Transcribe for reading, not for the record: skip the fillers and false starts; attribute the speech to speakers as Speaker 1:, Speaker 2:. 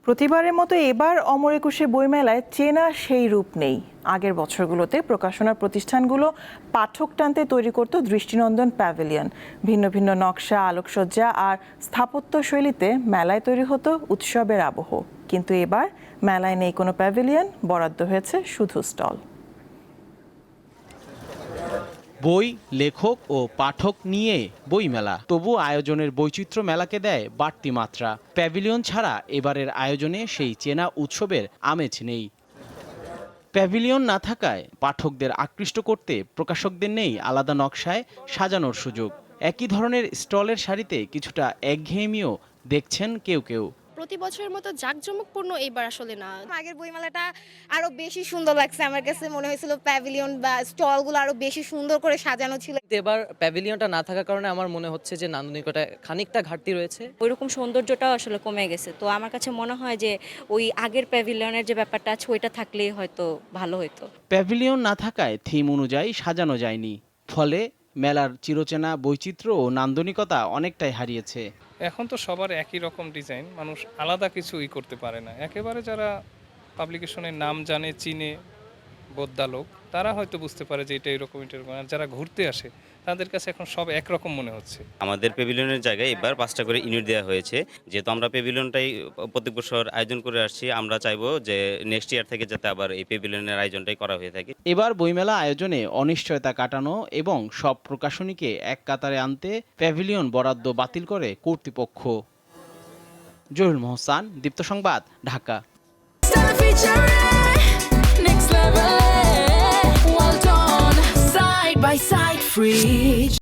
Speaker 1: প্রতিবারের মতো এবার অমর একুশে বইমেলায় চেনা সেই রূপ নেই। আগের বছরগুলোতে প্রকাশনা প্রতিষ্ঠানগুলো পাঠক টানতে তৈরি করত দৃষ্টিনন্দন প্যাভিলিয়ন। ভিন্ন ভিন্ন নকশা, আলোকসজ্জা আর স্থাপত্য শৈলীতে মেলায় তৈরি হতো উৎসবের আবহ। কিন্তু এবার মেলায় নেই কোনো প্যাভিলিয়ন, বরাদ্দ হয়েছে শুধু স্টল।
Speaker 2: বই, লেখক ও পাঠক নিয়ে বইমেলা, তবু আয়োজনের বৈচিত্র্য মেলাকে দেয় বাড়তি মাত্রা। প্যাভিলিয়ন ছাড়া এবারের আয়োজনে সেই চেনা উৎসবের আমেজ নেই। প্যাভিলিয়ন না থাকায় পাঠকদের আকৃষ্ট করতে প্রকাশকদের নেই আলাদা নকশায় সাজানোর সুযোগ। একই ধরনের স্টলের সারিতে কিছুটা একঘেয়েমিও দেখছেন কেউ কেউ।
Speaker 3: প্রতি বছরের মতো জাঁকজমকপূর্ণ এইবার আসলে না।
Speaker 4: আগের বইমেলাটা আরো বেশি সুন্দর লাগছে, আমার কাছে মনে হয়েছিল প্যাভিলিয়ন বা স্টলগুলো আরো বেশি সুন্দর করে সাজানো ছিল।
Speaker 5: এবার প্যাভিলিয়নটা না থাকার কারণে আমার মনে হচ্ছে যে নান্দনিকতায় খানিকটা ঘাটতি রয়েছে।
Speaker 6: ওইরকম সৌন্দর্যটাও আসলে কমে গেছে। তো আমার কাছে মনে হয় যে ওই আগের প্যাভিলিয়নের যে ব্যাপারটা আছে ওইটা থাকলেই হয়তো ভালো হতো।
Speaker 2: প্যাভিলিয়ন না থাকায় থিম অনুযায়ী সাজানো যায়নি, ফলে মেলার চিরচেনা বৈচিত্র্য ও নান্দনিকতা অনেকটাই হারিয়েছে।
Speaker 7: এখন তো সবার একই রকম ডিজাইন, মানুষ আলাদা কিছুই করতে পারে না। একেবারে যারা পাবলিকেশনের নাম জানে, চিনে, বোদ্ধা লোক, তারা হয়তো বুঝতে পারে যে এটা এরকম এটা এরকম। আর যারা ঘুরতে আসে তাদের কাছে এখন সব একরকম মনে হচ্ছে।
Speaker 8: আমাদের প্যাভিলিয়নের জায়গায় এবার 5টা করে ইউনিট দেওয়া হয়েছে। যেহেতু আমরা প্যাভিলিয়নটাই প্রত্যেক বছর আয়োজন করে আসছি, আমরা চাইবো যে নেক্সট ইয়ার থেকে যাতে আবার এই প্যাভিলিয়নের আয়োজনটাই করা হয়ে থাকে।
Speaker 2: এবার বইমেলা আয়োজনে অনিশ্চয়তা কাটানো এবং সব প্রকাশনীকে এক কাতারে আনতে প্যাভিলিয়ন বরাদ্দ বাতিল করে কর্তৃপক্ষ। জহির মোহসান, দীপ্ত সংবাদ, Dhaka.
Speaker 9: Side by side fridge.